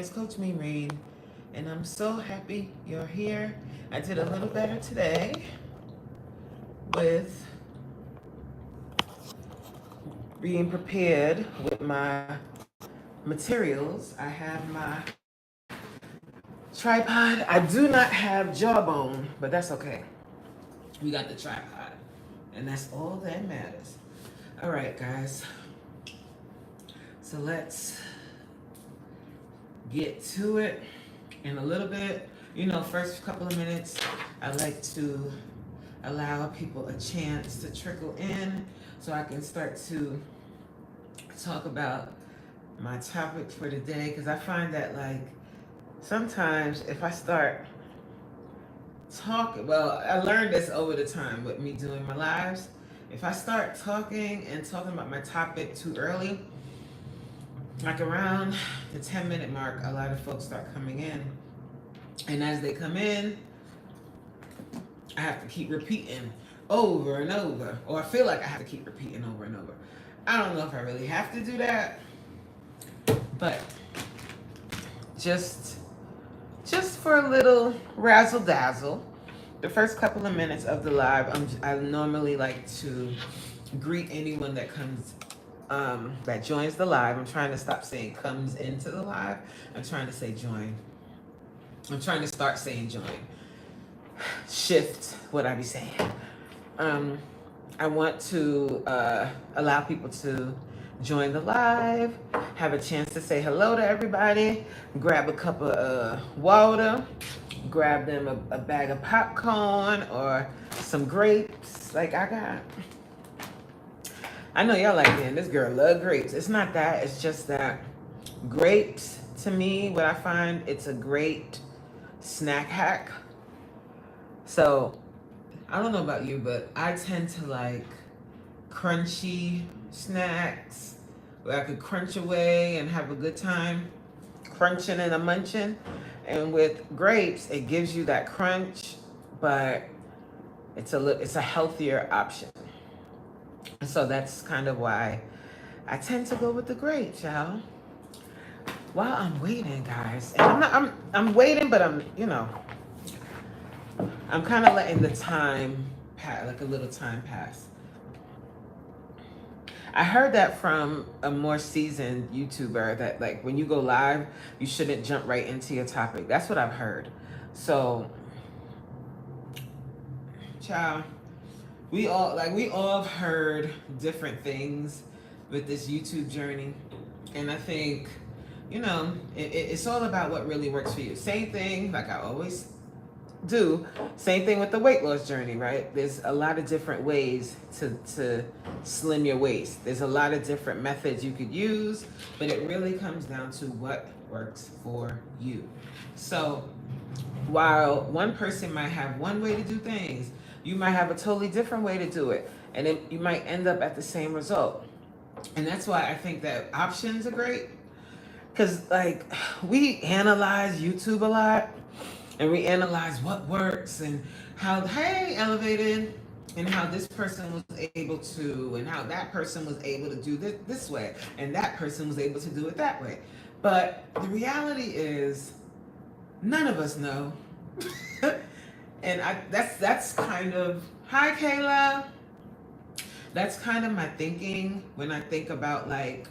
it's Coach Me Reed, and I'm so happy you're here. I did a little better today with being prepared with my materials. I have my tripod. I do not have jawbone, but that's okay. We got the tripod, and that's all that matters. All right, guys. So let's get to it in a little bit. You know, first couple of minutes, I like to allow people a chance to trickle in so I can start to talk about my topic for today, because I find that like sometimes if I start talking, well, I learned this over the time with me doing my lives. If I start talking about my topic too early, like around the 10-minute mark, a lot of folks start coming in. And as they come in, I have to keep repeating over and over, or I feel like I have to keep repeating over and over. I don't know if I really have to do that, but just for a little razzle dazzle, the first couple of minutes of the live, I normally like to greet anyone that comes, that joins the live. I'm trying to stop saying comes into the live. I'm trying to say join. I'm trying to start saying join. Shift what I be saying. I want to allow people to join the live, have a chance to say hello to everybody, grab a cup of water, grab them a bag of popcorn or some grapes like I got. I know y'all like, man, this girl love grapes. It's not that, it's just that grapes, to me, what I find, it's a great snack hack. So I don't know about you, but I tend to like crunchy snacks where I could crunch away and have a good time crunching and a munching. And with grapes, it gives you that crunch, but it's a healthier option. And so that's kind of why I tend to go with the grapes, y'all. While I'm waiting, guys, and I'm waiting, but I'm kind of letting the time pass, like a little time pass. I heard that from a more seasoned YouTuber that like when you go live, you shouldn't jump right into your topic. That's what I've heard. So, child, we all have heard different things with this YouTube journey, and I think, it's all about what really works for you. Same thing, like I always do. Same thing with the weight loss journey, right? There's a lot of different ways to slim your waist. There's a lot of different methods you could use, but it really comes down to what works for you. So while one person might have one way to do things, you might have a totally different way to do it, and then you might end up at the same result. And that's why I think that options are great, because like we analyze YouTube a lot, and we analyze what works and how, hey, elevated, and how this person was able to, and how that person was able to do this way, and that person was able to do it that way. But the reality is, none of us know. And that's kind of, hi Kayla. That's kind of my thinking when I think about like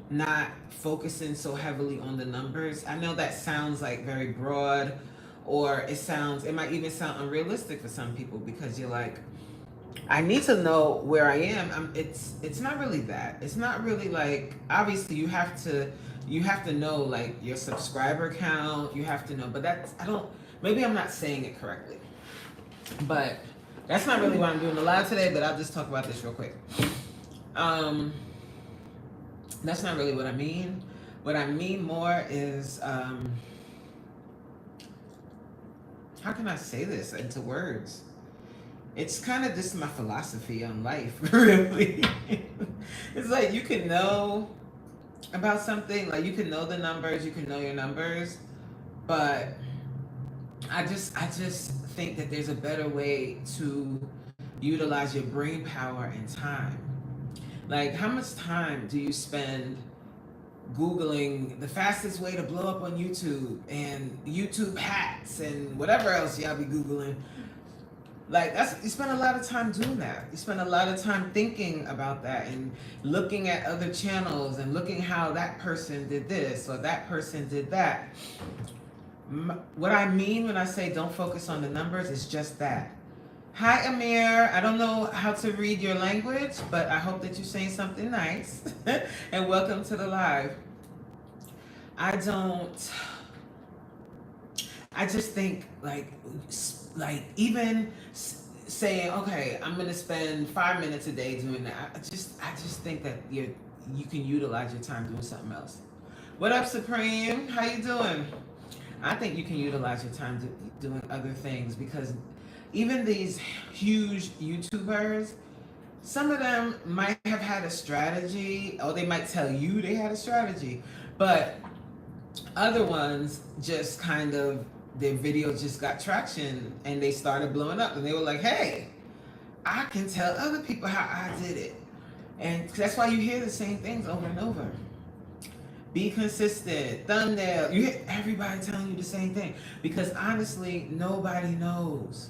not focusing so heavily on the numbers. I know that sounds like very broad, or it might even sound unrealistic for some people, because you're like, I need to know where I am. It's not really that. It's not really like, obviously you have to know like your subscriber count. You have to know, but maybe I'm not saying it correctly. But that's not really why I'm doing the live today, but I'll just talk about this real quick. That's not really what I mean. What I mean more is, how can I say this into words? It's kind of just my philosophy on life, really. It's like you can know about something, like you can know the numbers, you can know your numbers, but I just think that there's a better way to utilize your brain power and time. Like, how much time do you spend Googling the fastest way to blow up on YouTube and YouTube hacks and whatever else y'all be Googling. Like that's, you spend a lot of time doing that. You spend a lot of time thinking about that and looking at other channels and looking how that person did this or that person did that. What I mean when I say don't focus on the numbers is just that. Hi Amir, I don't know how to read your language, but I hope that you're saying something nice. And welcome to the live. I just think like even saying, okay, I'm gonna spend 5 minutes a day doing that. I just think that you can utilize your time doing something else. What up, Supreme? How you doing? I think you can utilize your time doing other things, because even these huge YouTubers, some of them might have had a strategy, or they might tell you they had a strategy, but other ones just kind of, their videos just got traction and they started blowing up, and they were like, hey, I can tell other people how I did it. And that's why you hear the same things over and over. Be consistent, thumbnail. You hear everybody telling you the same thing, because honestly, nobody knows.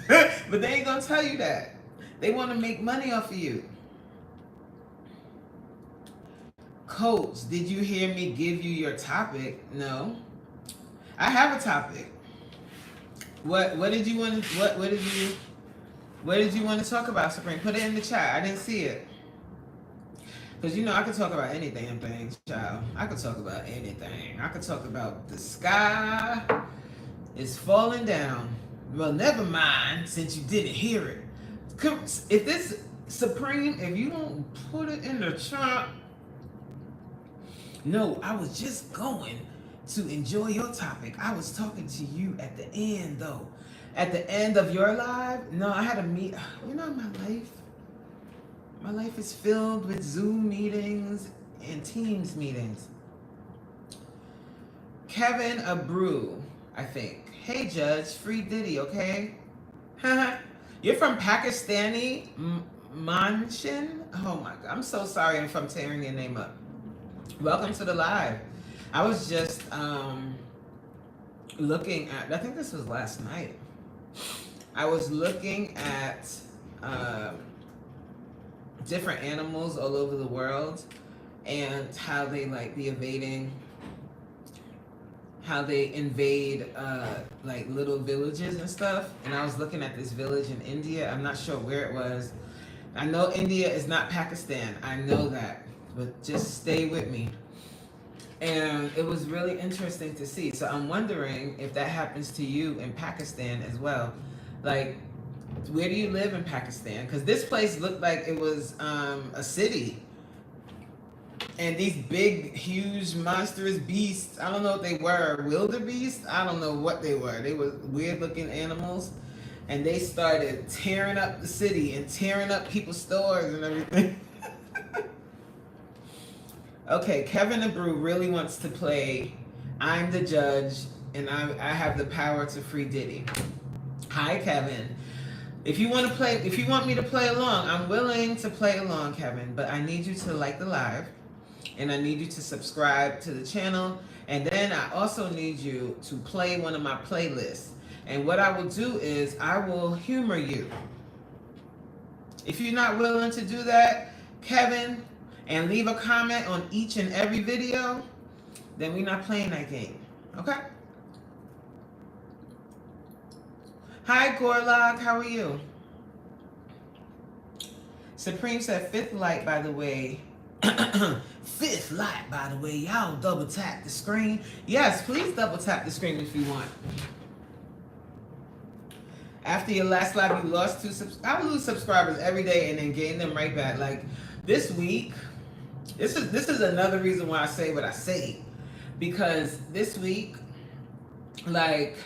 But they ain't gonna tell you that. They want to make money off of you. Coach, did you hear me give you your topic? No. I have a topic. What did you want to what did you want to talk about, Supreme? Put it in the chat. I didn't see it. Because you know I could talk about anything and things, child. I could talk about anything. I could talk about the sky is falling down. Well, never mind, since you didn't hear it. If this Supreme, if you don't put it in the chat. No, I was just going to enjoy your topic. I was talking to you at the end, though. At the end of your live, no, I had to meet. You know, my life is filled with Zoom meetings and Teams meetings. Kevin Abreu, I think. Hey, Judge, free Diddy, okay? You're from Pakistani Manshin? Oh my God, I'm so sorry if I'm tearing your name up. Welcome to the live. I was just looking at, I think this was last night. I was looking at different animals all over the world and how they like be evading, how they invade like little villages and stuff. And I was looking at this village in India. I'm not sure where it was. I know India is not Pakistan. I know that, but just stay with me. And it was really interesting to see. So I'm wondering if that happens to you in Pakistan as well. Like, where do you live in Pakistan? Because this place looked like it was a city. And these big, huge, monstrous beasts, I don't know what they were, wildebeest? I don't know what they were. They were weird-looking animals. And they started tearing up the city and tearing up people's stores and everything. Okay, Kevin Abreu really wants to play I'm the Judge and I have the power to free Diddy. Hi, Kevin. If you want to play, if you want me to play along, I'm willing to play along, Kevin, but I need you to like the live and I need you to subscribe to the channel, and then I also need you to play one of my playlists. And what I will do is I will humor you. If you're not willing to do that, Kevin, and leave a comment on each and every video, then we're not playing that game. Okay? Hi, Gorlock. How are you? Supreme said, fifth light, by the way. Fifth light, by the way. Y'all double tap the screen. Yes, please double tap the screen if you want. After your last live, you lost 2 subscribers. I lose subscribers every day and then gain them right back. Like this week, this is another reason why I say what I say, because this week, like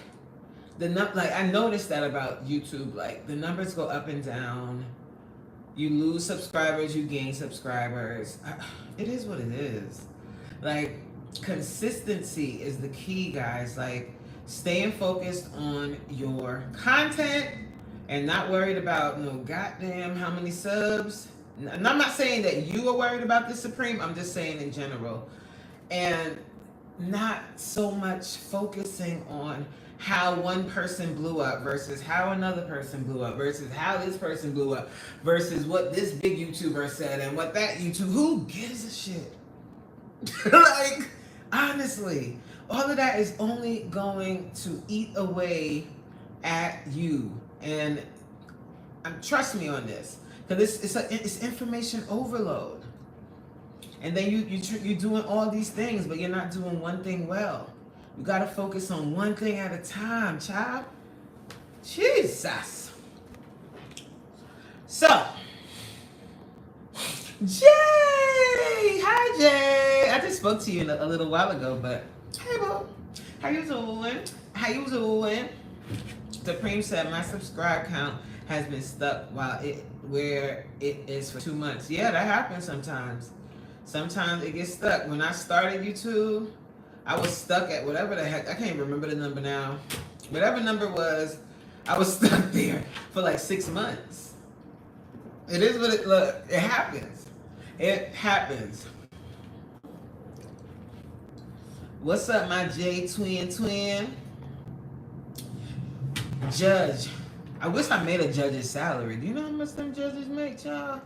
I noticed that about YouTube, like the numbers go up and down. You lose subscribers, you gain subscribers. It is what it is. Like consistency is the key, guys. Like staying focused on your content and not worried about no goddamn how many subs. And I'm not saying that you are worried about this, Supreme. I'm just saying in general. and not so much focusing on how one person blew up versus how another person blew up versus how this person blew up versus what this big YouTuber said and what that YouTube. Who gives a shit? Like, honestly, all of that is only going to eat away at you. And trust me on this, because it's information overload. And then you're doing all these things, but you're not doing one thing well. You got to focus on one thing at a time, child. Jesus. So, Jay. Hi, Jay. I just spoke to you a little while ago, but hey, boo. How you doing? How you doing? Supreme said my subscribe count has been stuck where it is for 2 months. Yeah, that happens sometimes. Sometimes it gets stuck. When I started YouTube, I was stuck at whatever the heck. I can't remember the number now. Whatever number was, I was stuck there for like 6 months. It is what it look. It happens. It happens. What's up, my J twin? Judge. I wish I made a judge's salary. Do you know how much them judges make, y'all?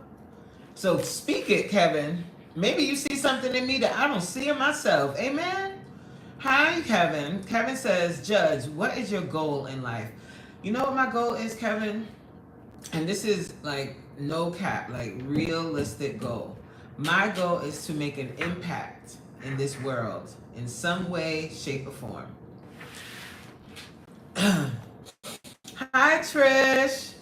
So speak it, Kevin. Maybe you see something in me that I don't see in myself. Amen? Hi, Kevin. Kevin says, Judge, what is your goal in life? You know what my goal is, Kevin? And this is like no cap, like realistic goal. My goal is to make an impact in this world in some way, shape, or form. Hi, Trish.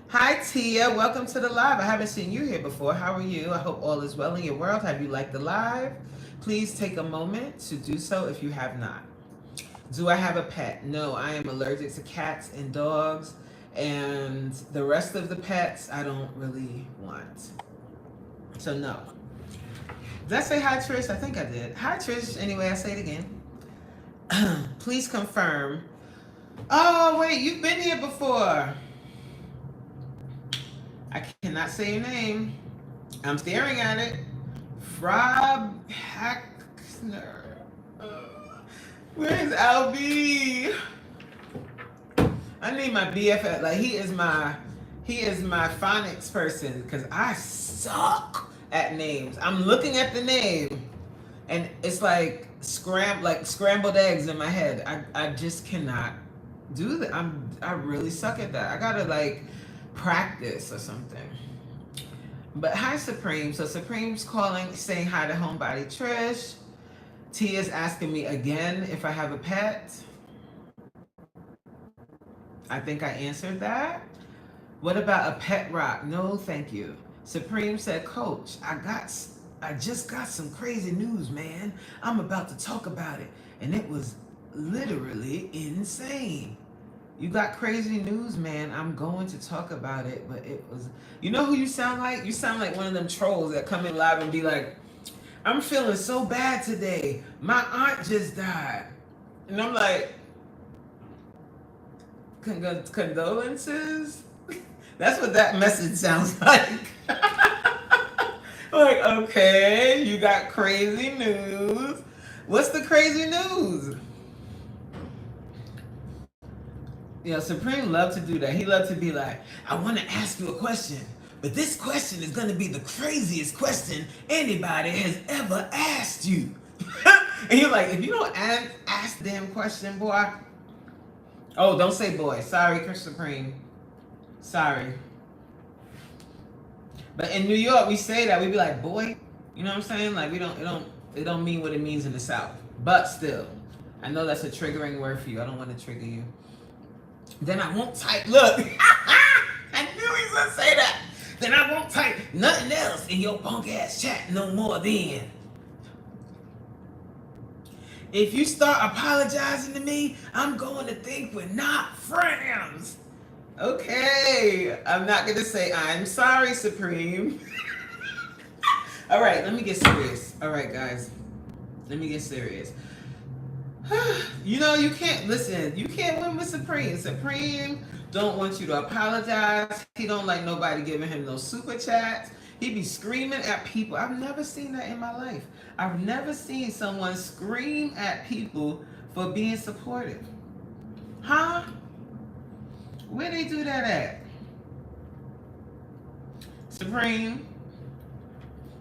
Hi, Tia. Welcome to the live. I haven't seen you here before. How are you? I hope all is well in your world. Have you liked the live? Please take a moment to do so if you have not. Do I have a pet? No, I am allergic to cats and dogs, and the rest of the pets I don't really want. So no. Did I say hi, Trish? I think I did. Hi, Trish. Anyway, I say it again. Please confirm. Oh, wait, you've been here before. I cannot say your name. I'm staring at it. Rob Hackner. Where's LB? I need my BFF. Like, he is my phonics person, because I suck at names. I'm looking at the name and it's like scrambled eggs in my head. I just cannot do that. I really suck at that. I gotta like practice or something. But hi, Supreme. So Supreme's calling, saying hi to Homebody Trish. Tia's asking me again if I have a pet. I think I answered that. What about a pet rock? No, thank you. Supreme said, Coach, I just got some crazy news, man. I'm about to talk about it. And it was literally insane. You got crazy news, man. I'm going to talk about it, but it was... You know who you sound like? You sound like one of them trolls that come in live and be like, I'm feeling so bad today. My aunt just died. And I'm like, condolences? That's what that message sounds like. Like, okay, you got crazy news. What's the crazy news? Yeah, Supreme loved to do that. He loved to be like, I want to ask you a question, but this question is going to be the craziest question anybody has ever asked you. And you're like, if you don't ask the damn question, boy. Oh, don't say boy. Sorry, Chris Supreme. Sorry. But in New York, we say that. We be like, boy. You know what I'm saying? Like, it don't mean what it means in the South. But still, I know that's a triggering word for you. I don't want to trigger you. Then I won't type, look. I knew he was going to say that. Then I won't type nothing else in your punk ass chat no more then. If you start apologizing to me, I'm going to think we're not friends. Okay, I'm not going to say I'm sorry, Supreme. All right, let me get serious. All right, guys, let me get serious. You know, you can't win with Supreme. Supreme don't want you to apologize. He don't like nobody giving him no super chats. He be screaming at people. I've never seen that in my life. I've never seen someone scream at people for being supportive. Huh? Where they do that at? Supreme.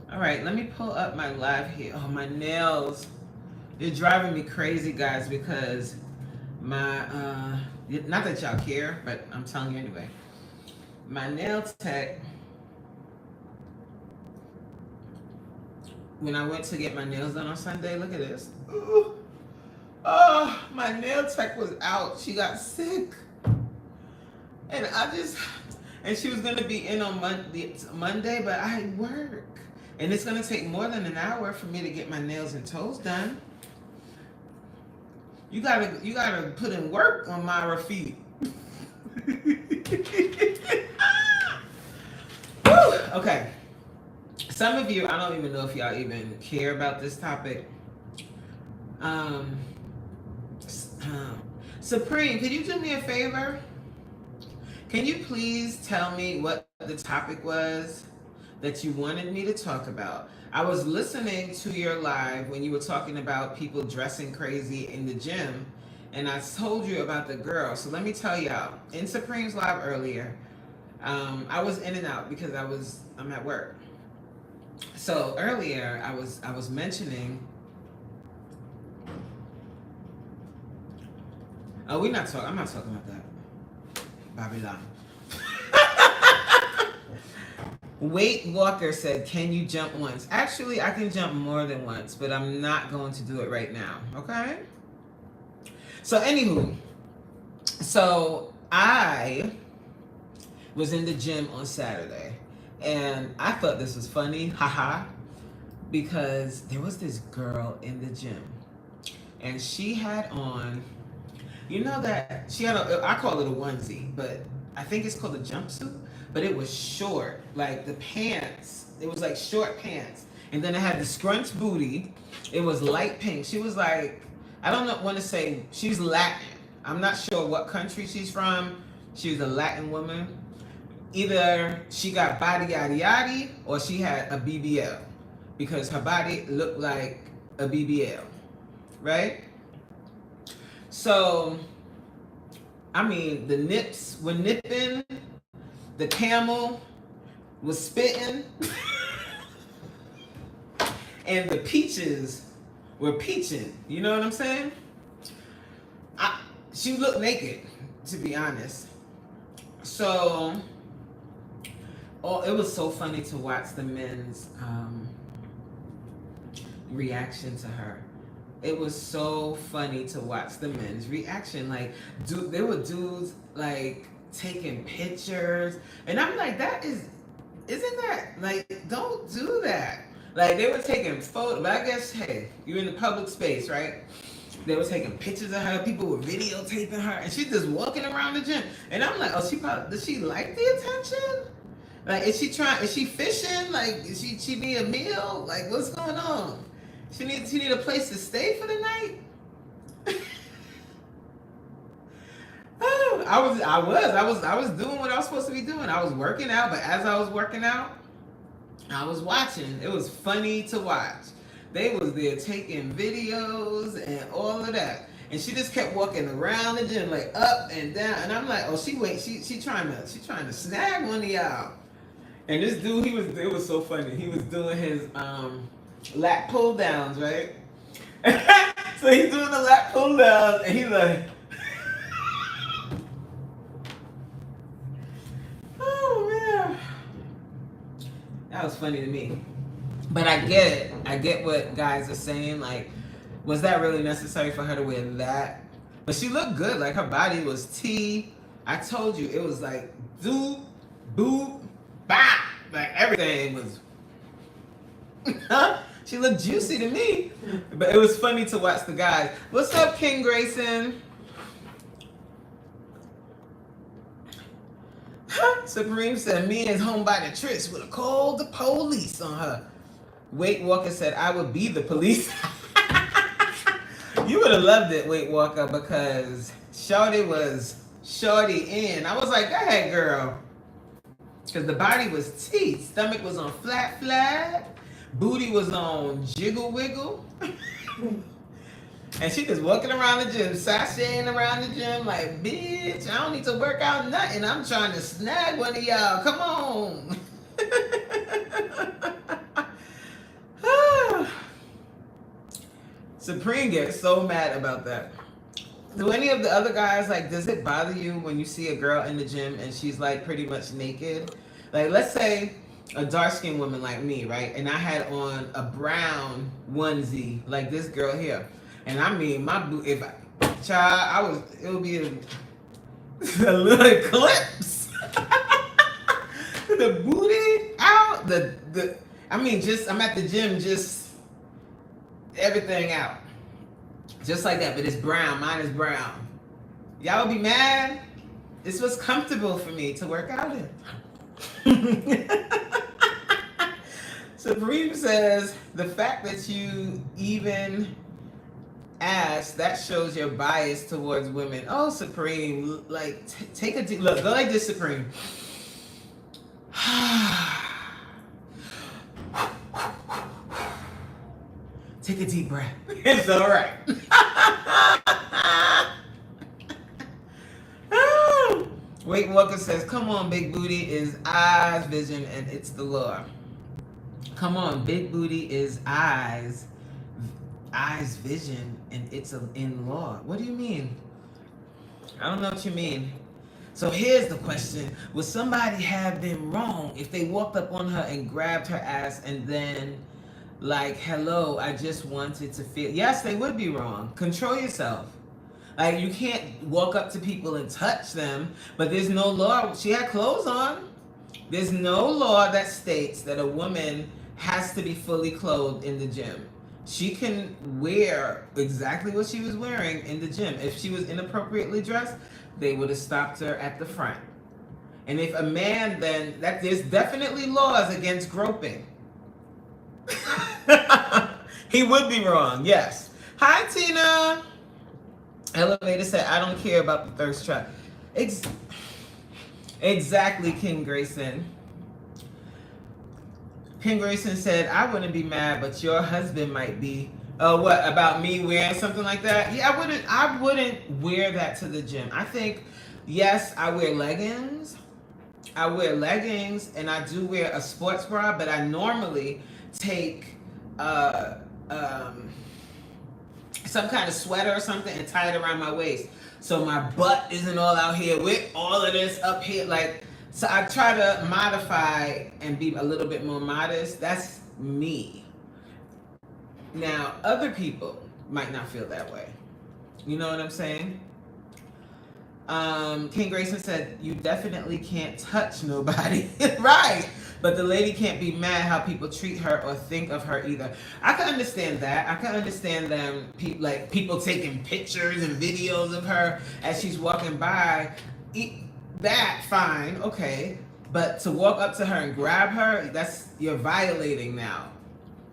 All right, let me pull up my live here. Oh, my nails. They're driving me crazy, guys, because my, not that y'all care, but I'm telling you anyway. My nail tech, when I went to get my nails done on Sunday, look at this. Ooh. Oh, my nail tech was out. She got sick. And she was going to be in on Monday, but I work. And it's going to take more than an hour for me to get my nails and toes done. You gotta put in work on Myra feet. Woo! Okay. Some of you, I don't even know if y'all even care about this topic. Supreme, could you do me a favor? Can you please tell me what the topic was that you wanted me to talk about? I was listening to your live when you were talking about people dressing crazy in the gym, and I told you about the girl. So let me tell y'all, in Supreme's live earlier, I was in and out because I'm at work. So earlier I was mentioning. Oh, I'm not talking about that. Babylon. Weight Walker said, can you jump once? Actually, I can jump more than once, but I'm not going to do it right now, okay? So anywho, so I was in the gym on Saturday, and I thought this was funny, haha, because there was this girl in the gym, and she had on, you know that, she had I call it a onesie, but I think it's called a jumpsuit. But it was short, like the pants. It was like short pants. And then it had the scrunch booty. It was light pink. She was like, I don't want to say, she's Latin. I'm not sure what country she's from. She was a Latin woman. Either she got body yaddy yaddy or she had a BBL. Because her body looked like a BBL, right? So, I mean, the nips were nipping. The camel was spitting. And the peaches were peaching. You know what I'm saying? She looked naked, to be honest. So, it was so funny to watch the men's reaction to her. It was so funny to watch the men's reaction. Like, there were dudes, like, taking pictures, and I'm like, isn't that, like, don't do that. Like, they were taking photos, but I guess, hey, you're in the public space, right? They were taking pictures of her, people were videotaping her, and she's just walking around the gym, and I'm like, oh, does she like the attention? Like, is she fishing? Like, is she need a meal? Like, what's going on? She need a place to stay for the night? I was doing what I was supposed to be doing. I was working out, but as I was working out, I was watching. It was funny to watch. They was there taking videos and all of that. And she just kept walking around the gym, like up and down. And I'm like, oh, she trying to snag one of y'all. And this dude, it was so funny. He was doing his lat pull downs, right? So he's doing the lat pull downs, and he's like, that was funny to me. But I get it. I get what guys are saying. Like, was that really necessary for her to wear that? But she looked good. Like, her body was T. I told you, it was like, doop, boop, bop. Like, everything was... She looked juicy to me. But it was funny to watch the guys. What's up, King Grayson? Supreme said, me is home by the Trish would have called the police on her. Weight Walker said, I would be the police. You would have loved it, Weight Walker, because Shorty was Shorty in. I was like, go ahead, girl. Because the body was T. Stomach was on flat. Booty was on jiggle wiggle. And she just walking around the gym, sashaying around the gym like, bitch, I don't need to work out nothing. I'm trying to snag one of y'all. Come on. Supreme gets so mad about that. Do any of the other guys, like, does it bother you when you see a girl in the gym and she's like pretty much naked? Like, let's say a dark-skinned woman like me, right? And I had on a brown onesie like this girl here. And I mean, my boot, if I, child, it would be a little eclipse. The booty out, I mean, just, I'm at the gym, just everything out. Just like that, but it's brown. Mine is brown. Y'all would be mad? This was comfortable for me to work out in. Supreme says, the fact that you even ask, that shows your bias towards women. Oh, Supreme, like, take a deep look. Go like this, Supreme. Take a deep breath. It's all right. Wait, Walker says, come on, big booty is eyes, vision, and it's the law. Come on, big booty is eyes, vision, and it's in law. What do you mean? I don't know what you mean. So here's the question. Would somebody have been wrong if they walked up on her and grabbed her ass and then, like, hello, I just wanted to feel? Yes, they would be wrong. Control yourself. Like, you can't walk up to people and touch them, but there's no law. She had clothes on. There's no law that states that a woman has to be fully clothed in the gym. She can wear exactly what she was wearing in the gym. If she was inappropriately dressed, they would have stopped her at the front. And if a man then, there's definitely laws against groping. He would be wrong, yes. Hi, Tina. Elevator said, I don't care about the thirst trap. Exactly, King Grayson. King Grayson said, I wouldn't be mad, but your husband might be. Oh, what, about me wearing something like that? Yeah, I wouldn't wear that to the gym. I think, yes, I wear leggings. And I do wear a sports bra, but I normally take some kind of sweater or something and tie it around my waist, so my butt isn't all out here with all of this up here. Like, so I try to modify and be a little bit more modest. That's me. Now, other people might not feel that way. You know what I'm saying? King Grayson said, you definitely can't touch nobody. Right. But the lady can't be mad how people treat her or think of her either. I can understand that. I can understand them, like people taking pictures and videos of her as she's walking by. That, fine, okay. But to walk up to her and grab her, you're violating now.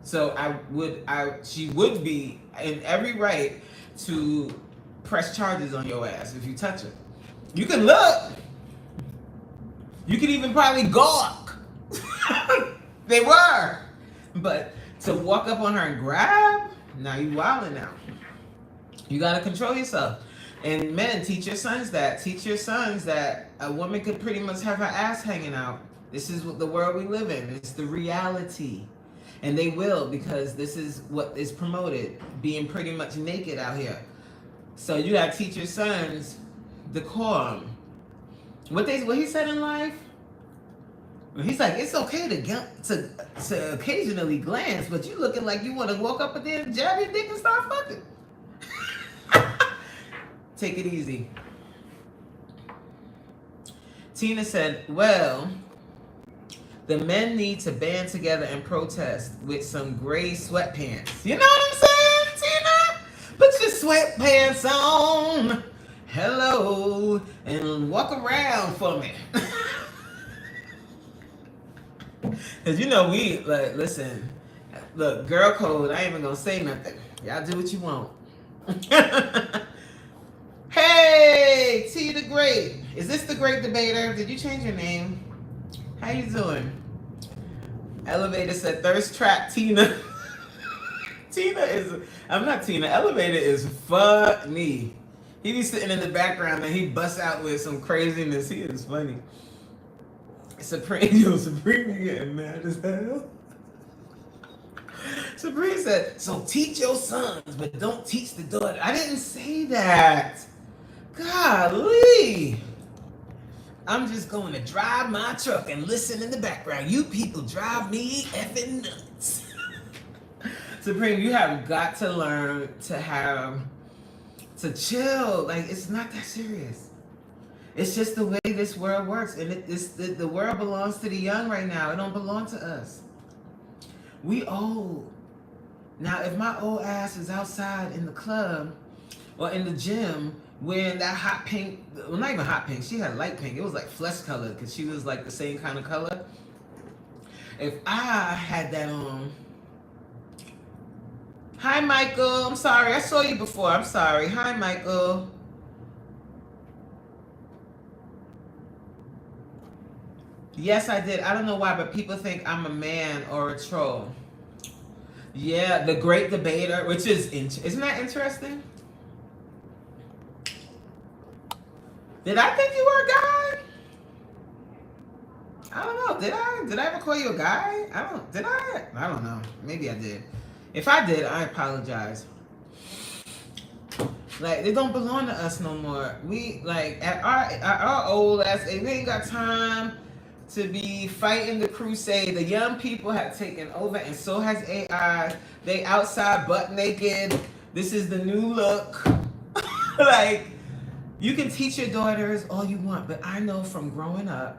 So she would be in every right to press charges on your ass if you touch her. You can look. You could even probably gawk. They were. But to walk up on her and grab, now you wilding now. You gotta control yourself. And men, teach your sons that. Teach your sons that a woman could pretty much have her ass hanging out. This is what the world we live in. It's the reality. And they will, because this is what is promoted, being pretty much naked out here. So you gotta teach your sons decorum. What he said in life? He's like, it's okay to occasionally glance, but you looking like you want to walk up and then jab your dick and start fucking. Take it easy. Tina said, well, the men need to band together and protest with some gray sweatpants. You know what I'm saying, Tina? Put your sweatpants on. Hello. And walk around for me. Because you know listen, look, girl code, I ain't even going to say nothing. Y'all do what you want. Hey, T the Great. Is this the Great Debater? Did you change your name? How How you doing? Elevator said thirst trap Tina. Tina is, I'm not Tina. Elevator is funny. He be sitting in the background and he busts out with some craziness. He is funny. Supreme, yo, Supreme getting mad as hell. Supreme said, so teach your sons, but don't teach the daughter. I didn't say that. Golly. I'm just going to drive my truck and listen in the background. You people drive me effing nuts. Supreme, you have got to learn to chill. Like, it's not that serious. It's just the way this world works. And the world belongs to the young right now. It don't belong to us. We old. Now, if my old ass is outside in the club or in the gym wearing that hot pink, well, not even hot pink, she had light pink. It was like flesh color because she was like the same kind of color. If I had that on. Hi, Michael. I'm sorry. I saw you before. I'm sorry. Hi, Michael. Yes, I did. I don't know why, but people think I'm a man or a troll. Yeah, the great debater, which is, isn't that interesting? Did I think you were a guy? I don't know. Did I ever call you a guy? Did I? I don't know. Maybe I did. If I did, I apologize. Like, they don't belong to us no more. We, like, at our old ass age, we ain't got time to be fighting the crusade. The young people have taken over, and so has AI. They outside butt naked. This is the new look. Like, you can teach your daughters all you want, but I know from growing up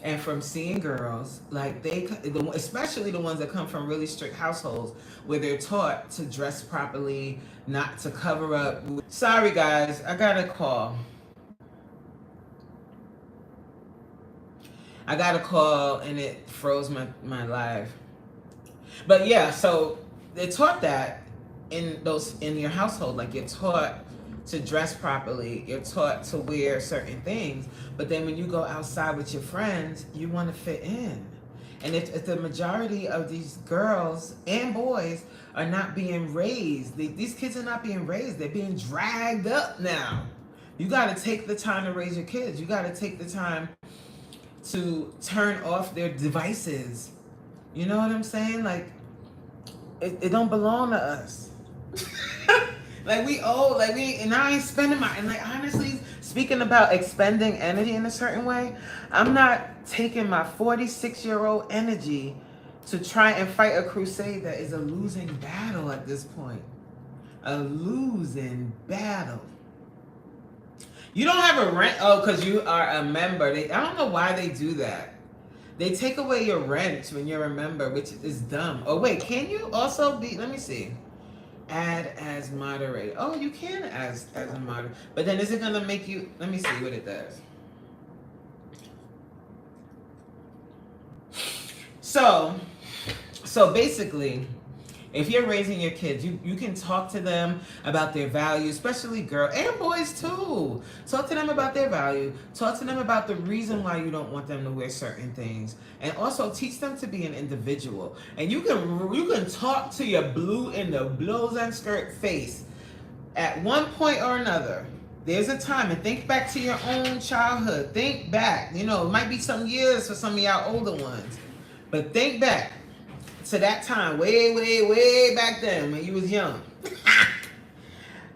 and from seeing girls, like especially the ones that come from really strict households where they're taught to dress properly, not to cover up. Sorry guys, I got a call. And it froze my live. But yeah, so they taught that in your household. Like, you're taught to dress properly, you're taught to wear certain things, but then when you go outside with your friends, you want to fit in. And if the majority of these girls and boys are not being raised, these kids are not being raised, they're being dragged up now. You got to take the time to raise your kids. You got to take the time to turn off their devices. You know what I'm saying? Like, it don't belong to us. Like, we old, like, and I ain't spending and like, honestly, speaking about expending energy in a certain way, I'm not taking my 46-year-old energy to try and fight a crusade that is a losing battle at this point. A losing battle. You don't have a rent, because you are a member. I don't know why they do that. They take away your rent when you're a member, which is dumb. Oh, wait, can you also be, let me see. Add as moderator. Oh, you can as a moderator. But then is it going to make you, let me see what it does. So basically, if you're raising your kids, you can talk to them about their value, especially girls and boys too. Talk to them about their value. Talk to them about the reason why you don't want them to wear certain things. And also teach them to be an individual. And you can talk to your blue in the blows and skirt face at one point or another. There's a time, and think back to your own childhood. Think back. You know, it might be some years for some of y'all older ones. But think back to that time, way back then when you was young.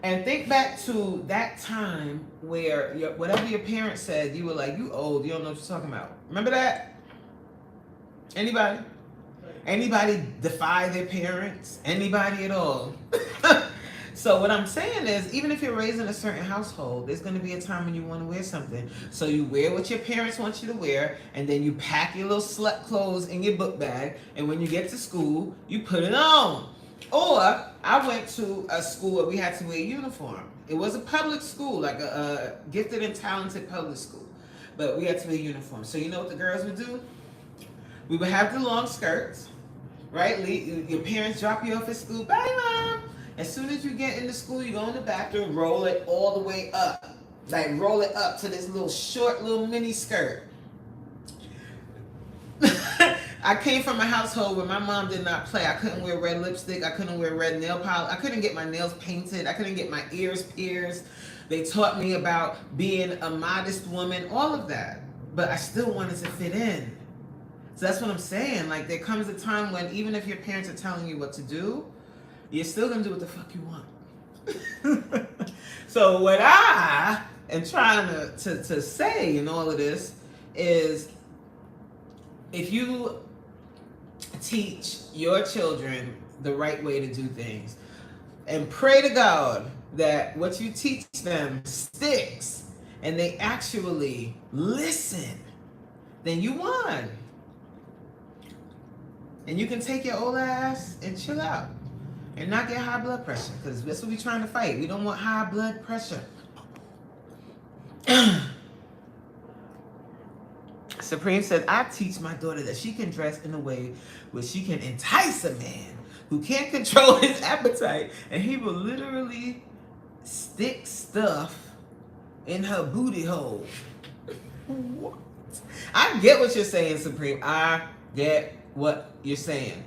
And think back to that time where whatever your parents said, you were like, you old, you don't know what you're talking about. Remember that? Anybody? Anybody defy their parents? Anybody at all? So what I'm saying is, even if you're raised in a certain household, there's going to be a time when you want to wear something. So you wear what your parents want you to wear, and then you pack your little slut clothes in your book bag, and when you get to school, you put it on. Or I went to a school where we had to wear a uniform. It was a public school, like a gifted and talented public school, but we had to wear a uniform. So you know what the girls would do? We would have the long skirts, right? Your parents drop you off at school. Bye, Mom. As soon as you get into school, you go in the bathroom, roll it all the way up. Like, roll it up to this little short, little mini skirt. I came from a household where my mom did not play. I couldn't wear red lipstick. I couldn't wear red nail polish. I couldn't get my nails painted. I couldn't get my ears pierced. They taught me about being a modest woman, all of that. But I still wanted to fit in. So that's what I'm saying. Like, there comes a time when even if your parents are telling you what to do, you're still going to do what the fuck you want. So what I am trying to say in all of this is, if you teach your children the right way to do things and pray to God that what you teach them sticks and they actually listen, then you won. And you can take your old ass and chill out and not get high blood pressure, because that's what we're trying to fight. We don't want high blood pressure. Supreme said, I teach my daughter that she can dress in a way where she can entice a man who can't control his appetite, and he will literally stick stuff in her booty hole. What? I get what you're saying, Supreme. I get what you're saying.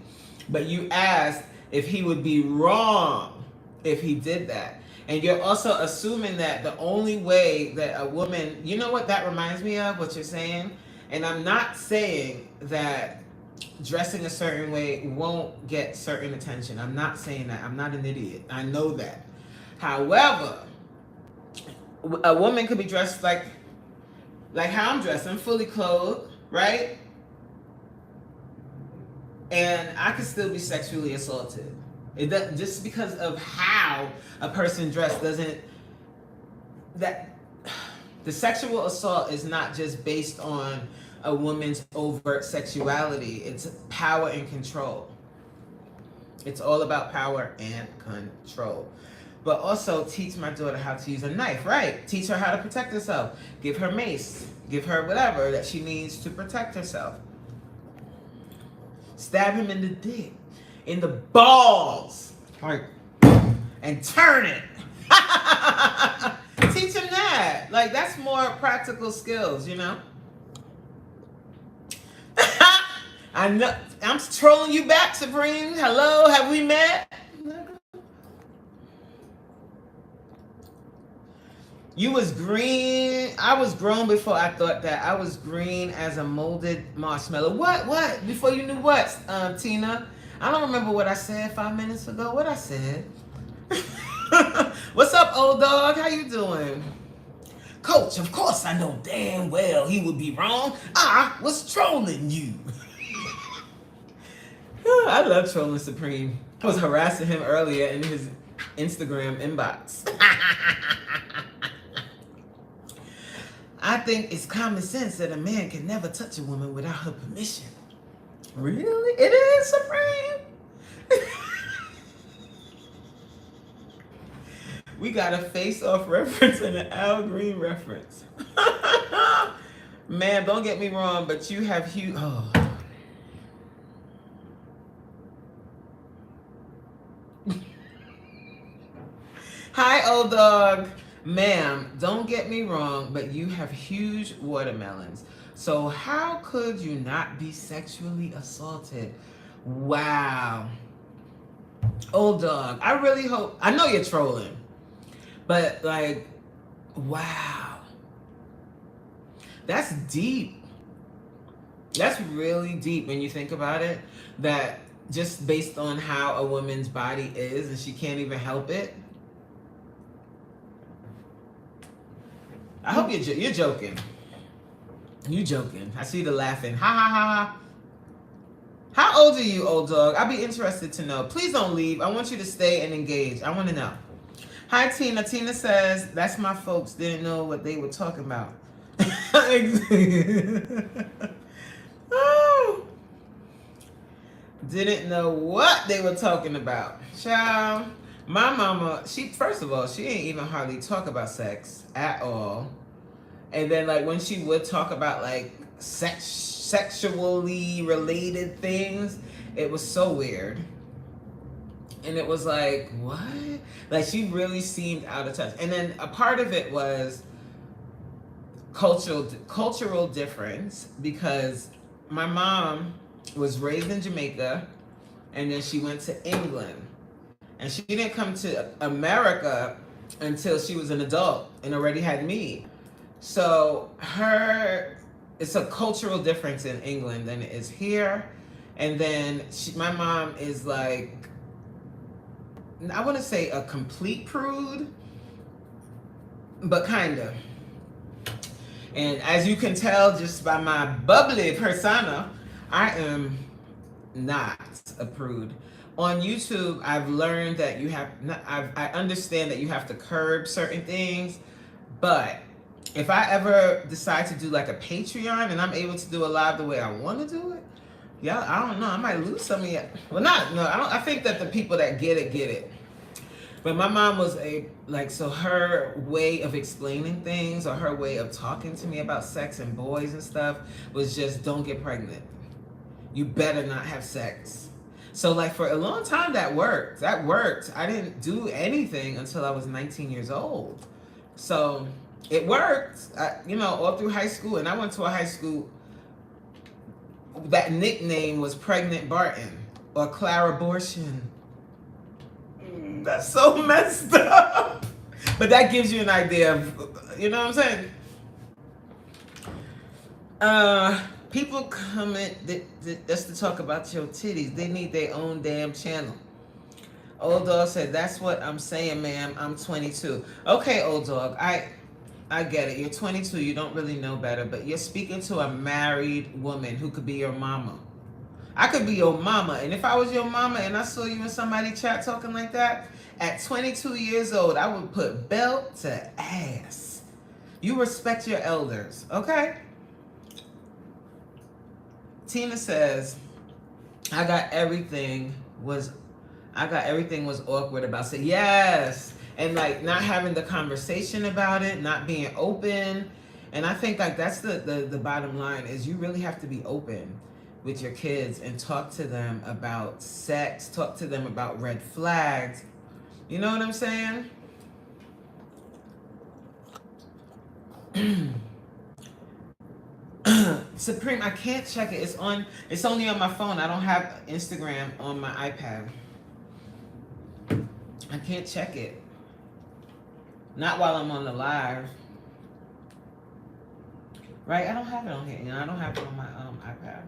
But you asked if he would be wrong if he did that. And you're also assuming that the only way that a woman, you know what that reminds me of, what you're saying? And I'm not saying that dressing a certain way won't get certain attention. I'm not saying that. I'm not an idiot. I know that. However, a woman could be dressed like how I'm dressed. I'm fully clothed, right? And I could still be sexually assaulted. It does, just because of how a person dressed doesn't, that the sexual assault is not just based on a woman's overt sexuality. It's power and control. It's all about power and control. But also teach my daughter how to use a knife, right? Teach her how to protect herself. Give her mace. Give her whatever that she needs to protect herself. Stab him in the dick, in the balls, like, and turn it. Teach him that. Like, that's more practical skills, you know? I know. I'm trolling you back, Supreme. Hello, have we met? You was green. I was grown before I thought that. I was green as a molded marshmallow. What? Before you knew what, Tina? I don't remember what I said 5 minutes ago. What I said? What's up, old dog? How you doing? Coach, of course I know damn well he would be wrong. I was trolling you. I love trolling Supreme. I was harassing him earlier in his Instagram inbox. I think it's common sense that a man can never touch a woman without her permission. Really? It is, Supreme? We got a face-off reference and an Al Green reference. Man, don't get me wrong, but you have huge... Oh. Hi, old dog. Ma'am, don't get me wrong, but you have huge watermelons. So how could you not be sexually assaulted? Wow. Old dog, I really hope... I know you're trolling. But, like, wow. That's deep. That's really deep when you think about it. That just based on how a woman's body is and she can't even help it. I hope you're joking. You joking. I see the laughing. Ha ha ha. How old are you, old dog? I'll be interested to know. Please don't leave. I want you to stay and engage. I want to know. Hi, Tina. Tina says, that's my folks didn't know what they were talking about. Oh. Didn't know what they were talking about. Child. My mama, first of all, she ain't even hardly talk about sex at all. And then, like, when she would talk about, like, sexually related things, it was so weird. And it was like, what? Like, she really seemed out of touch. And then a part of it was cultural difference, because my mom was raised in Jamaica, and then she went to England. And she didn't come to America until she was an adult and already had me. So it's a cultural difference in England than it is here. And then my mom is like, I want to say a complete prude, but kind of. And as you can tell just by my bubbly persona, I am not a prude. On YouTube, I've learned that I understand that you have to curb certain things, but if I ever decide to do like a Patreon and I'm able to do a live the way I want to do it, yeah, I don't know, I might lose some of you. Well, I think that the people that get it. But my mom was so her way of explaining things, or her way of talking to me about sex and boys and stuff, was just, don't get pregnant. You better not have sex. So like for a long time that worked. I didn't do anything until I was 19 years old. So it worked, all through high school. And I went to a high school that nickname was Pregnant Barton or Clara Abortion. That's so messed up. But that gives you an idea of, you know what I'm saying? People comment just to talk about your titties. They need their own damn channel. Old dog said, that's what I'm saying, ma'am. I'm 22. Okay, old dog. I get it. You're 22. You don't really know better, but you're speaking to a married woman who could be your mama. I could be your mama. And if I was your mama and I saw you in somebody's chat talking like that, at 22 years old, I would put belt to ass. You respect your elders, okay? Tina says, I got everything was awkward about it. Yes. And like not having the conversation about it, not being open. And I think like that's the bottom line is you really have to be open with your kids and talk to them about sex, talk to them about red flags. You know what I'm saying? Supreme, I can't check it. It's only on my phone. I don't have Instagram on my iPad. I can't check it. Not while I'm on the live. Right? I don't have it on here. I don't have it on my iPad.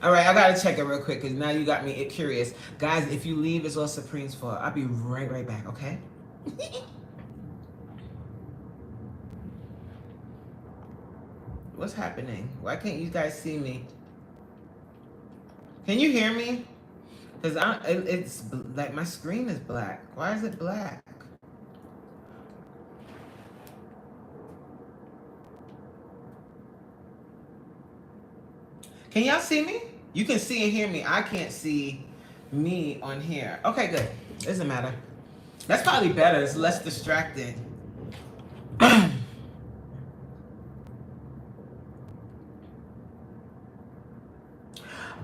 All right, I gotta check it real quick because now you got me curious. Guys, if you leave, it's all Supreme's fault. I'll be right back, okay? What's happening? Why can't you guys see me? Can you hear me? Because it's like my screen is black. Why is it black? Can y'all see me? You can see and hear me. I can't see me on here. Okay, good. Doesn't matter. That's probably better. It's less distracting.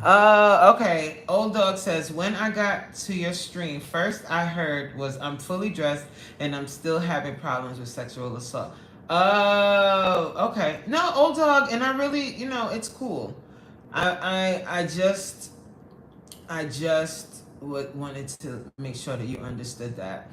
Okay. Old dog says, when I got to your stream, first I heard was I'm fully dressed and I'm still having problems with sexual assault. Oh, okay. No, old dog, and I really, it's cool. I just wanted to make sure that you understood that.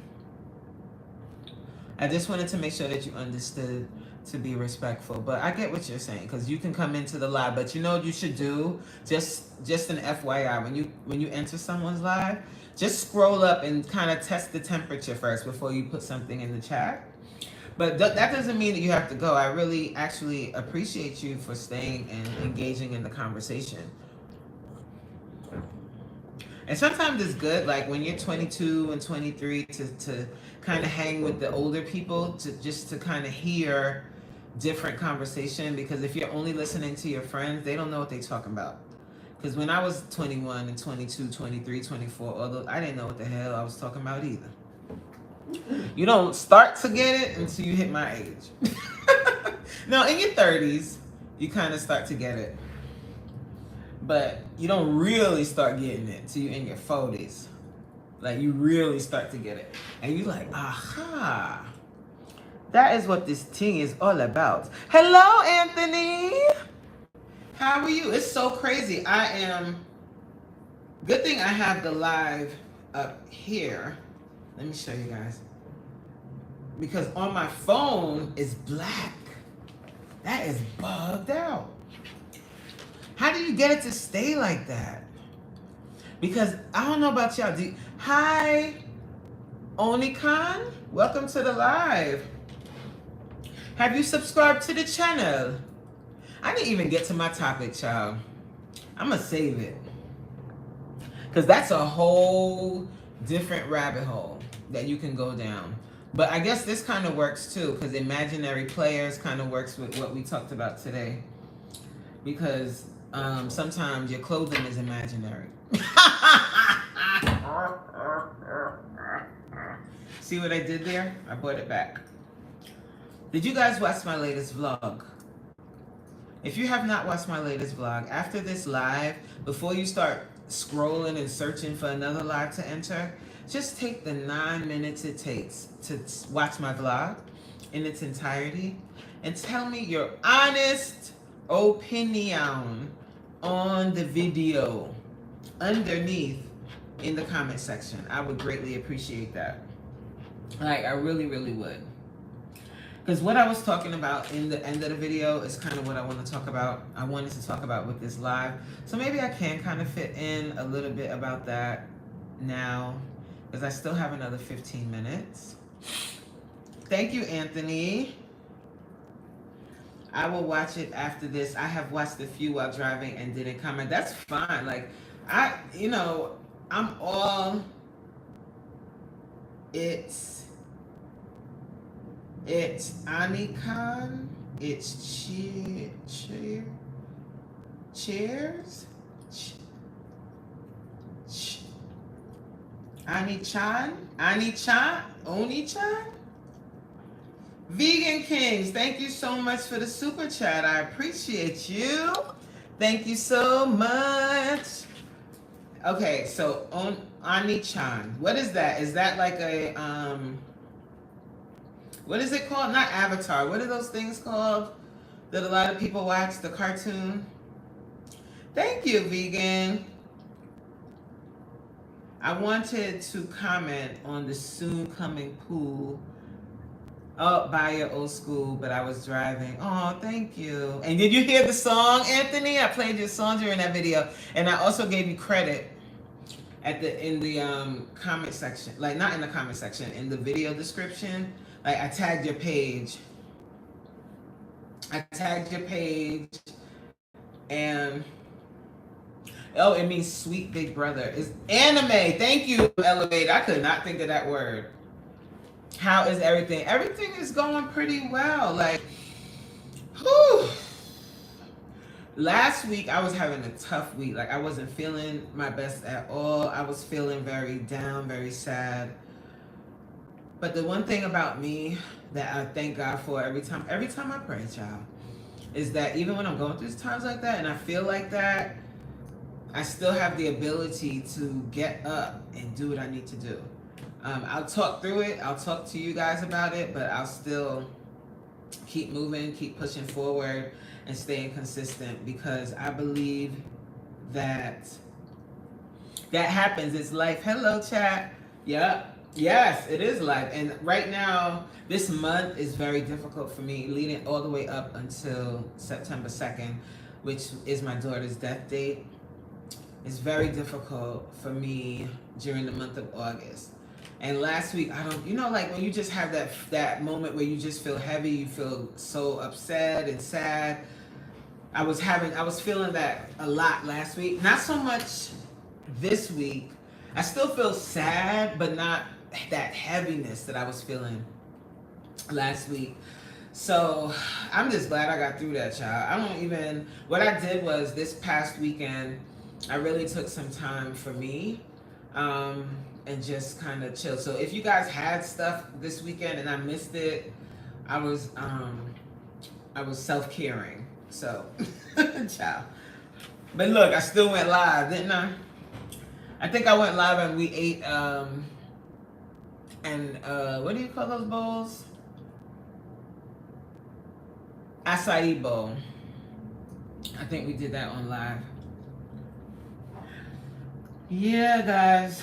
I just wanted to make sure that you understood to be respectful. But I get what you're saying, because you can come into the live, but you know what you should do? Just an FYI, when you enter someone's live, just scroll up and kind of test the temperature first before you put something in the chat. But that doesn't mean that you have to go. I really actually appreciate you for staying and engaging in the conversation. And sometimes it's good, like when you're 22 and 23, to kind of hang with the older people, to kind of hear different conversation. Because if you're only listening to your friends, they don't know what they're talking about. Because when I was 21 and 22, 23, 24, although I didn't know what the hell I was talking about either. You don't start to get it until you hit my age. No, in your 30s, you kind of start to get it. But you don't really start getting it till you're in your 40s. Like, you really start to get it. And you're like, aha. That is what this thing is all about. Hello, Anthony. How are you? It's so crazy. I am. Good thing I have the live up here. Let me show you guys. Because on my phone is black. That is bugged out. How do you get it to stay like that? Because I don't know about y'all. Hi, Onikon. Welcome to the live. Have you subscribed to the channel? I didn't even get to my topic, child. I'm going to save it. Because that's a whole different rabbit hole that you can go down. But I guess this kind of works too, because imaginary players kind of works with what we talked about today. Because sometimes your clothing is imaginary. See what I did there? I brought it back. Did you guys watch my latest vlog? If you have not watched my latest vlog, after this live, before you start scrolling and searching for another live to enter, just take the 9 minutes it takes to watch my vlog in its entirety and tell me your honest opinion on the video underneath in the comment section. I would greatly appreciate that. Like, I really, really would. Because what I was talking about in the end of the video is kind of what I want to talk about. I wanted to talk about with this live. So maybe I can kind of fit in a little bit about that now. Because I still have another 15 minutes. Thank you, Anthony. I will watch it after this. I have watched a few while driving and didn't comment. That's fine. Like, I'm all... It's Anikon. It's cheers. Oni-chan. Vegan Kings, thank you so much for the super chat. I appreciate you. Thank you so much. Okay, so Ani-chan, what is that? Is that like a what is it called? Not Avatar. What are those things called that a lot of people watch? The cartoon. Thank you, Vegan. I wanted to comment on the soon coming pool up by your old school, but I was driving. Oh, thank you. And did you hear the song, Anthony? I played your song during that video, and I also gave you credit in the comment section. Like, not in the comment section, in the video description. Like, I tagged your page. And oh, it means sweet big brother. It's anime. Thank you, Elevate. I could not think of that word. How is everything? Everything is going pretty well. Like, whew. Last week, I was having a tough week. Like, I wasn't feeling my best at all. I was feeling very down, very sad. But the one thing about me that I thank God for every time I pray, child, is that even when I'm going through times like that and I feel like that, I still have the ability to get up and do what I need to do. I'll talk through it. I'll talk to you guys about it, but I'll still keep moving, keep pushing forward, and staying consistent, because I believe that happens. It's life. Hello, chat. Yep. Yes, it is life. And right now, this month is very difficult for me, leading all the way up until September 2nd, which is my daughter's death date. It's very difficult for me during the month of August. And last week, like when you just have that moment where you just feel heavy, you feel so upset and sad. I was feeling that a lot last week. Not so much this week. I still feel sad, but not that heaviness that I was feeling last week. So I'm just glad I got through that, child. What I did was this past weekend, I really took some time for me, and just kind of chill. So if you guys had stuff this weekend and I missed it, I was self-caring. So, ciao. But look, I still went live, didn't I? I think I went live and we ate, what do you call those bowls? Acai bowl. I think we did that on live. Yeah, guys.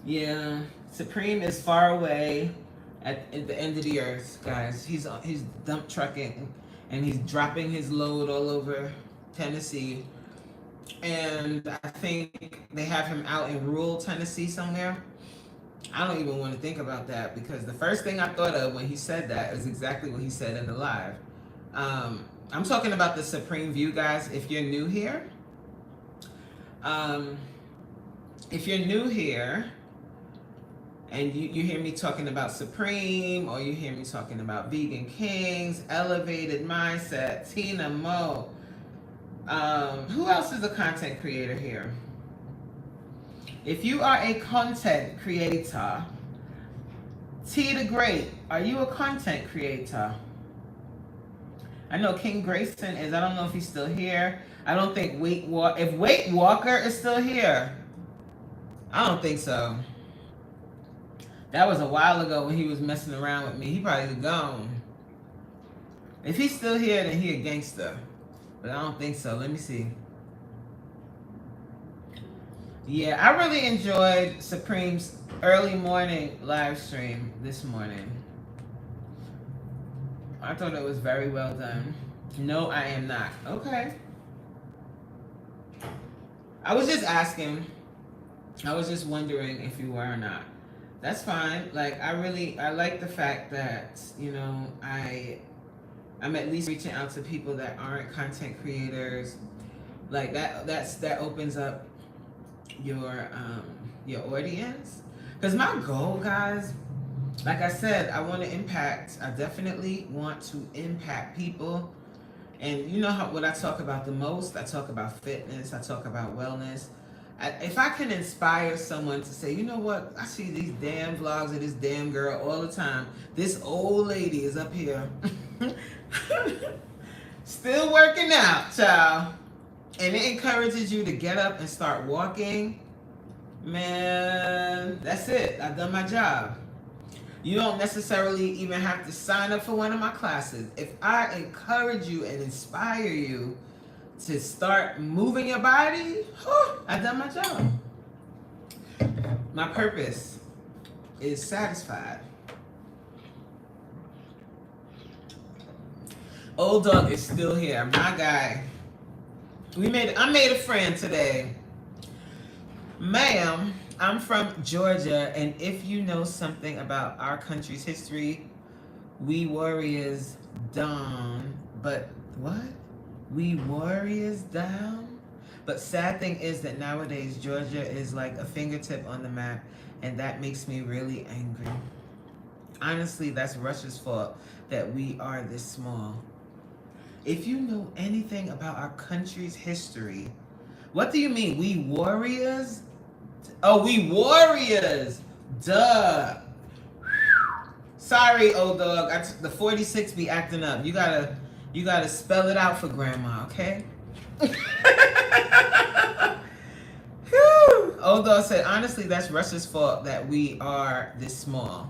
Yeah, Supreme is far away at the end of the earth, guys. He's dump trucking and he's dropping his load all over Tennessee. And I think they have him out in rural Tennessee somewhere. I don't even want to think about that because the first thing I thought of when he said that is exactly what he said in the live. I'm talking about the Supreme View, guys. If you're new here, and you hear me talking about Supreme, or you hear me talking about Vegan Kings, Elevated Mindset, Tina Mo. Who else is a content creator here? If you are a content creator, T the Great, are you a content creator? I know King Grayson is. I don't know if he's still here. I don't think if Wait Walker is still here. I don't think so. That was a while ago when he was messing around with me. He probably gone. If he's still here, then he a gangster. But I don't think so. Let me see. Yeah, I really enjoyed Supreme's early morning live stream this morning. I thought it was very well done. No, I am not. Okay. I was just asking. I was just wondering if you were or not. That's fine. Like, I like the fact that, you know, I'm at least reaching out to people that aren't content creators. Like that opens up your audience. Because my goal, guys, like I said, I definitely want to impact people. And you know what I talk about the most? I talk about fitness, I talk about wellness. If I can inspire someone to say, you know what, I see these damn vlogs of this damn girl all the time. This old lady is up here still working out, child. And it encourages you to get up and start walking. Man, that's it. I've done my job. You don't necessarily even have to sign up for one of my classes. If I encourage you and inspire you to start moving your body, I've done my job. My purpose is satisfied. Old Dog is still here, my guy. I made a friend today. Ma'am, I'm from Georgia, and if you know something about our country's history, we warriors down. But what? We warriors down? But sad thing is that nowadays Georgia is like a fingertip on the map, and that makes me really angry. Honestly, that's Russia's fault that we are this small. If you know anything about our country's history, what do you mean? We warriors? Oh, we warriors. Duh. Sorry, Old Dog. The 46 be acting up. You gotta spell it out for Grandma, okay? Old Dog said, honestly, that's Russia's fault that we are this small.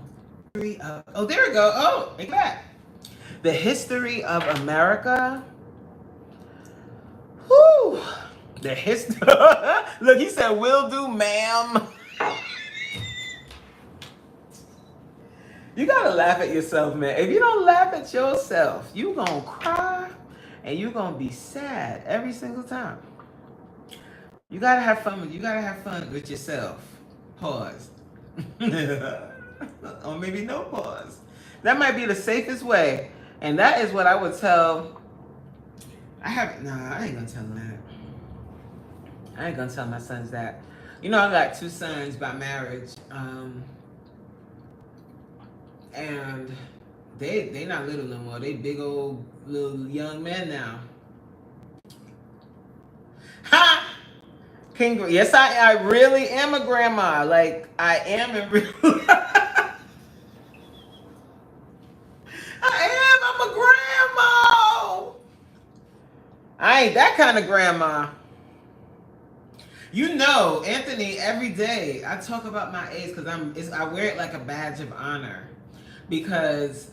Oh, there we go. Oh, make that. The history of America. Whew. The history. Look, he said, will do, ma'am. You gotta laugh at yourself, man. If you don't laugh at yourself, you gonna cry and you gonna be sad every single time. You gotta have fun with yourself. Pause. Or maybe no pause. That might be the safest way. And that is what I would tell. I ain't gonna tell them that. I ain't gonna tell my sons that. You know, I got 2 sons by marriage. And they not little no more. They big old little young men now. Ha! King, yes, I really am a grandma. Like, I am in real life. I'm a grandma. I ain't that kind of grandma. You know, Anthony, every day I talk about my age because I wear it like a badge of honor. Because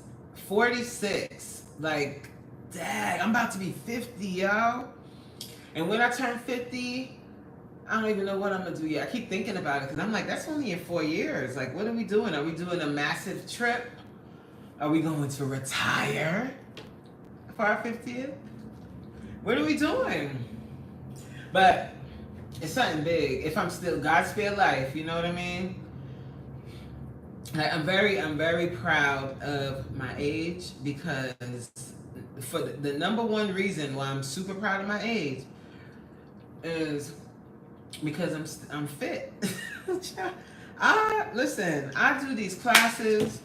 46, like, dang, I'm about to be 50, yo. And when I turn 50, I don't even know what I'm gonna do yet. I keep thinking about it because I'm like, that's only in 4 years. Like, what are we doing? Are we doing a massive trip? Are we going to retire for our 50th? What are we doing? But it's something big. If I'm still God spare life, you know what I mean? Like, I'm very proud of my age because for the number one reason why I'm super proud of my age is because I'm fit. I do these classes.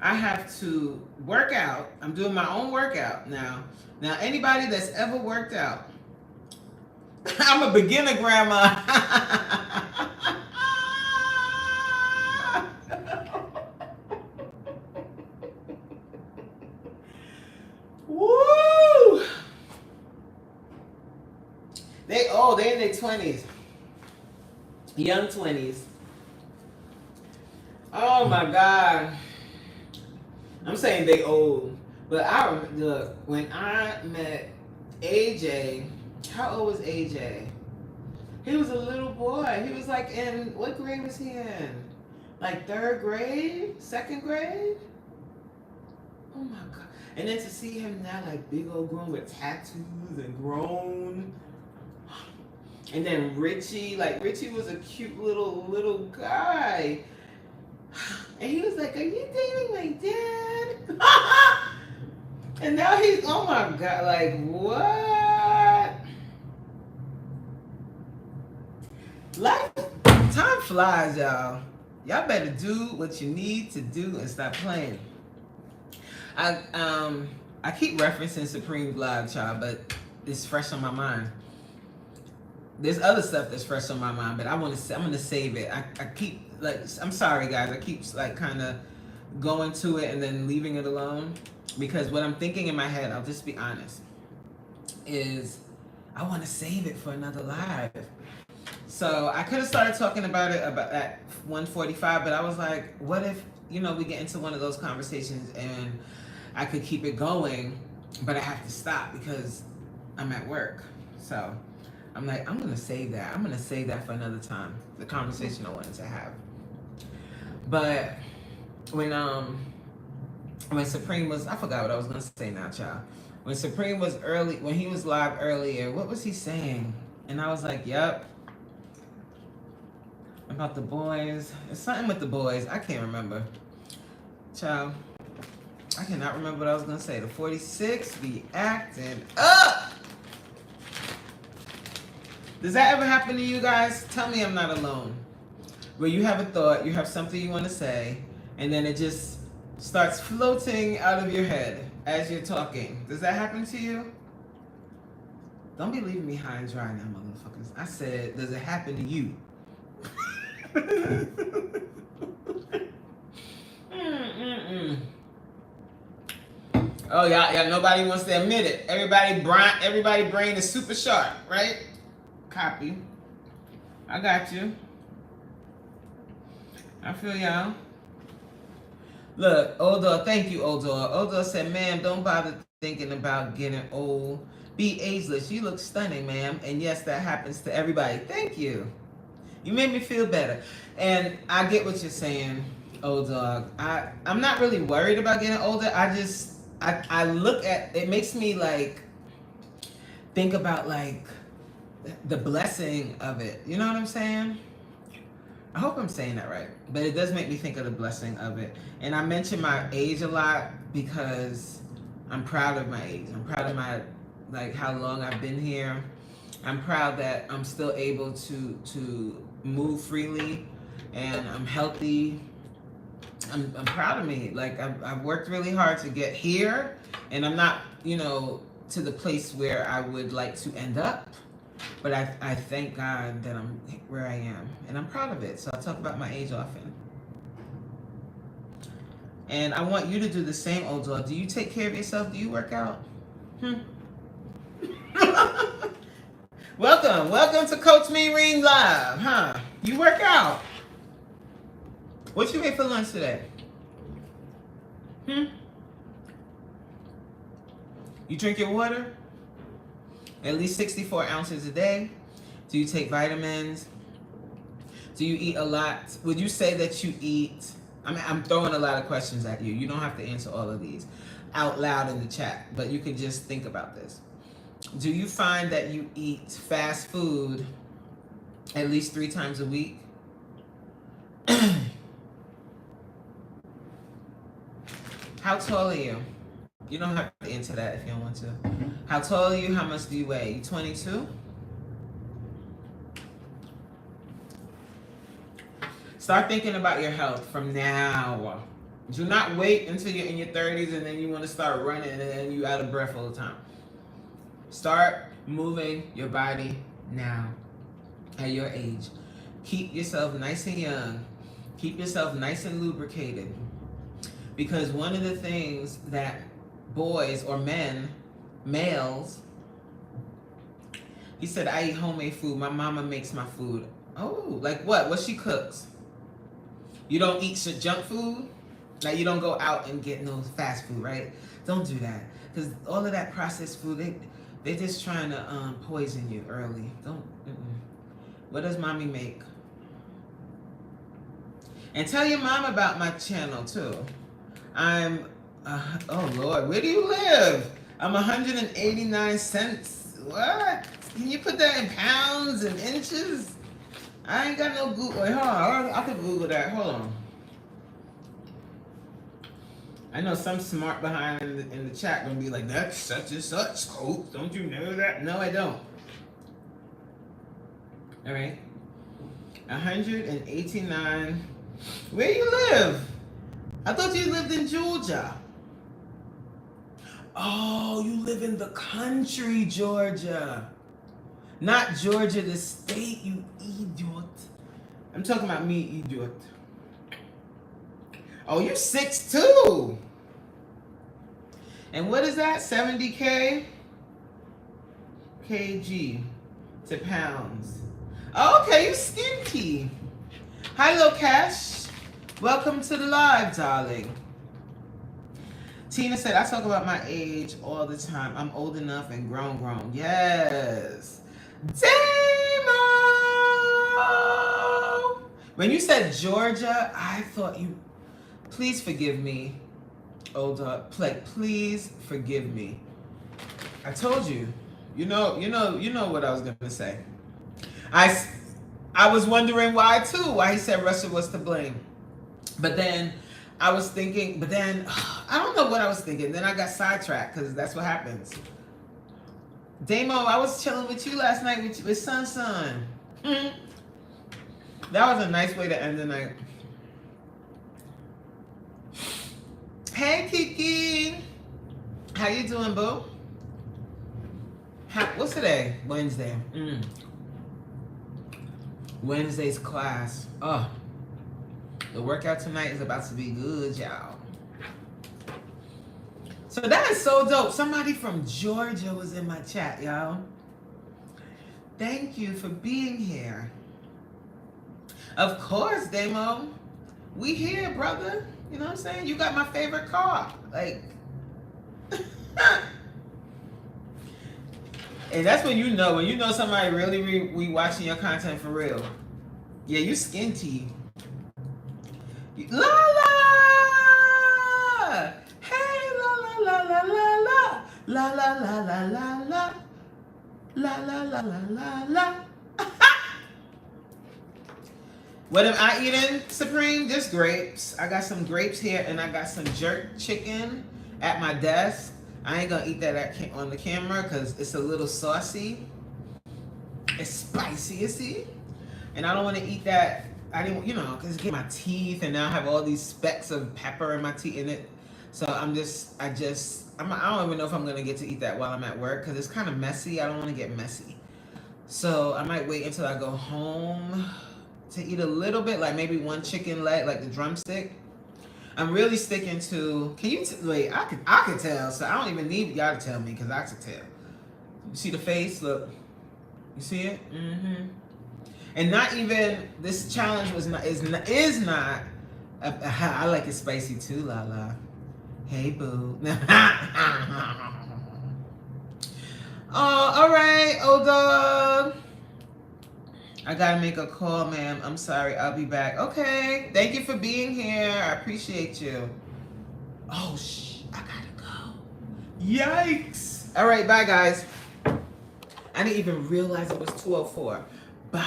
I have to work out. I'm doing my own workout now. Now, anybody that's ever worked out, I'm a beginner, grandma. Woo! They in their 20s. Young 20s. Oh my God. I'm saying they old. But look, when I met AJ, how old was AJ? He was a little boy. He was like in, what grade was he in? Like 3rd grade? 2nd grade? Oh my God. And then to see him now like big old grown with tattoos and grown. And then Richie was a cute little guy. And he was like, are you dating my dad? And now he's, oh my God, like what? Life, time flies, y'all. Y'all better do what you need to do and stop playing. I keep referencing Supreme Vlog, y'all, but it's fresh on my mind. There's other stuff that's fresh on my mind, but I'm gonna save it. I keep like, I'm sorry guys, I keep like kind of going to it and then leaving it alone because what I'm thinking in my head, I'll just be honest, is I want to save it for another live. So I could have started talking about it about at 1:45, but I was like, what if we get into one of those conversations and I could keep it going, but I have to stop because I'm at work. So I'm like, I'm gonna save that. I'm gonna save that for another time. The conversation I wanted to have. But when Supreme was, I forgot what I was gonna say now, child. When Supreme was when he was live earlier, what was he saying? And I was like, yep. About the boys. It's something with the boys. I can't remember. Child. I cannot remember what I was gonna say. The 46 be acting up. Does that ever happen to you guys? Tell me I'm not alone. Where you have a thought, you have something you want to say, and then it just starts floating out of your head as you're talking. Does that happen to you? Don't be leaving me high and dry now, motherfuckers. I said, does it happen to you? Oh, yeah, nobody wants to admit it. Everybody brain is super sharp, right? Copy. I got you. I feel y'all. Look, Oldor, thank you, Oldor. Oldor said, ma'am, don't bother thinking about getting old. Be ageless. You look stunning, ma'am. And yes, that happens to everybody. Thank you. You made me feel better. And I get what you're saying, old dog. I'm not really worried about getting older. I look at, it makes me like think about like the blessing of it. You know what I'm saying? I hope I'm saying that right. But it does make me think of the blessing of it. And I mention my age a lot because I'm proud of my age. I'm proud of my, like, how long I've been here. I'm proud that I'm still able to move freely and I'm healthy. I'm proud of me. Like, I've worked really hard to get here, and I'm not, to the place where I would like to end up. But I thank God that I'm where I am, and I'm proud of it. So I talk about my age often. And I want you to do the same, old dog. Do you take care of yourself? Do you work out? Welcome to Coach Meereen Live, huh? You work out. What you ate for lunch today? You drink your water? At least 64 ounces a day? Do you take vitamins? Do you eat a lot? Would you say that you eat? I mean, I'm throwing a lot of questions at you. You don't have to answer all of these out loud in the chat, but you can just think about this. Do you find that you eat fast food at least 3 times a week? How tall are you? You don't have to answer that if you don't want to. How tall are you? How much do you weigh? You 22? Start thinking about your health from now. Do not wait until you're in your 30s and then you want to start running and then you out of breath all the time. Start moving your body now at your age. Keep yourself nice and young. Keep yourself nice and lubricated. Because one of the things that boys or men, males, he said, I eat homemade food. My mama makes my food. Oh, like what? What she cooks? You don't eat junk food? Like you don't go out and get no fast food, right? Don't do that. Because all of that processed food, they're just trying to poison you early. Don't. What does mommy make? And tell your mom about my channel too. I'm, oh Lord, where do you live? I'm 189 cents. What? Can you put that in pounds and inches? I ain't got no Google. Wait, hold on. I could Google that. Hold on. I know some smart behind in the chat gonna be like, that's such and such. Oh, don't you know that? No, I don't. All right. 189. Where you live? I thought you lived in Georgia. Oh, you live in the country, Georgia. Not Georgia, the state, you idiot. I'm talking about me, idiot. Oh, you're 6'2". And what is that? 70K? kg to pounds. Oh, okay, you skinty. Hi, Lokesh. Welcome to the live, darling. Tina said, I talk about my age all the time. I'm old enough and grown. Yes. Damo! When you said Georgia, I thought you... Please forgive me, old dog. Please forgive me. I told you. You know what I was gonna say. I was wondering why too. Why he said Russia was to blame. But then I was thinking. But then I don't know what I was thinking. Then I got sidetracked because that's what happens. Damo, I was chilling with you last night with Sun. That was a nice way to end the night. Hey, Kiki. How you doing, boo? What's today? Wednesday. Wednesday's class. Oh, the workout tonight is about to be good, y'all. So that is so dope. Somebody from Georgia was in my chat, y'all. Thank you for being here. Of course, Damo. We here, brother. You know what I'm saying? You got my favorite car. Like, and that's when you know somebody really we watching your content for real. Yeah, you skinty. La la! Hey, la la la la la la la la la la la la la la la la la. What am I eating, Supreme? Just grapes. I got some grapes here, and I got some jerk chicken at my desk. I ain't gonna eat that on the camera because it's a little saucy. It's spicy, you see? And I don't want to eat that. I didn't, because it's getting my teeth, and now I have all these specks of pepper in my teeth in it. So I don't even know if I'm gonna get to eat that while I'm at work because it's kind of messy. I don't want to get messy. So I might wait until I go home to eat a little bit, like maybe one chicken leg, like the drumstick. I'm really sticking to. Can you wait? I could tell. So I don't even need y'all to tell me because I can tell. You see the face? Look. You see it? And not even this challenge is not. I like it spicy too, la la. Hey boo. Oh, all right, dog. I gotta make a call, ma'am. I'm sorry. I'll be back. Okay. Thank you for being here. I appreciate you. Oh, I gotta go. Yikes. All right, bye, guys. I didn't even realize it was 2:04. Bye.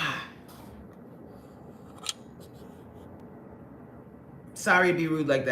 Sorry to be rude like that.